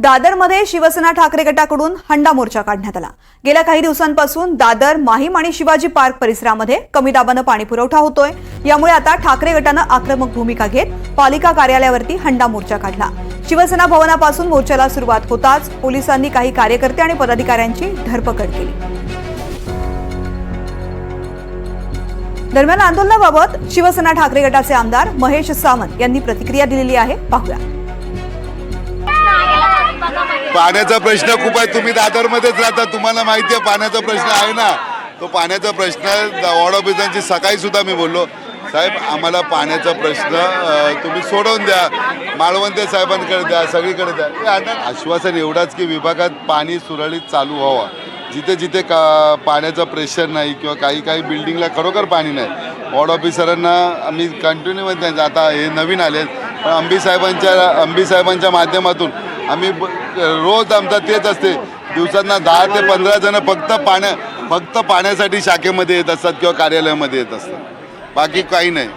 दादरमध्ये शिवसेना ठाकरे गटाकडून हंडा मोर्चा काढण्यात आला। गेल्या काही दिवसांपासून दादर, माहीम आणि शिवाजी पार्क परिसरामध्ये कमी दाबानं पाणी पुरवठा होतोय। यामुळे आता ठाकरे गटानं आक्रमक भूमिका घेत पालिका कार्यालयावरती हंडा मोर्चा काढला। शिवसेना भवनापासून मोर्चाला सुरुवात होताच पोलिसांनी काही कार्यकर्ते आणि पदाधिकाऱ्यांची धरपकड केली। दरम्यान आंदोलनाबाबत शिवसेना ठाकरे गटाचे आमदार महेश सावंत यांनी प्रतिक्रिया दिलेली आहे, पाहूया। पाण्याचा प्रश्न खूप आहे। तुम्ही दादरमध्येच राहता, तुम्हाला माहिती आहे पाण्याचा प्रश्न आहे ना। तो पाण्याचा प्रश्न वॉर्ड ऑफिसरांची सकाळी सुद्धा मी बोललो, साहेब आम्हाला पाण्याचा प्रश्न तुम्ही सोडवून द्या, माळवंते साहेबांकडे द्या, सगळीकडे द्या। हे आश्वासन एवढाच की विभागात पाणी सुरळीत चालू व्हावं। जिथे जिथे पाण्याचा प्रेशर नाही किंवा काही बिल्डिंगला खरोखर पाणी नाही, वॉर्ड ऑफिसरांना आम्ही कंटिन्यू म्हणतो। आता हे नवीन आले पण अंबी साहेबांच्या माध्यमातून आम्ही रोज आमचा तेच असते, दिवसांना 10 ते 15 जण फक्त पाण्यासाठी शाखेमध्ये येत असतात किंवा कार्यालयामध्ये येत असतात, बाकी काही नाही।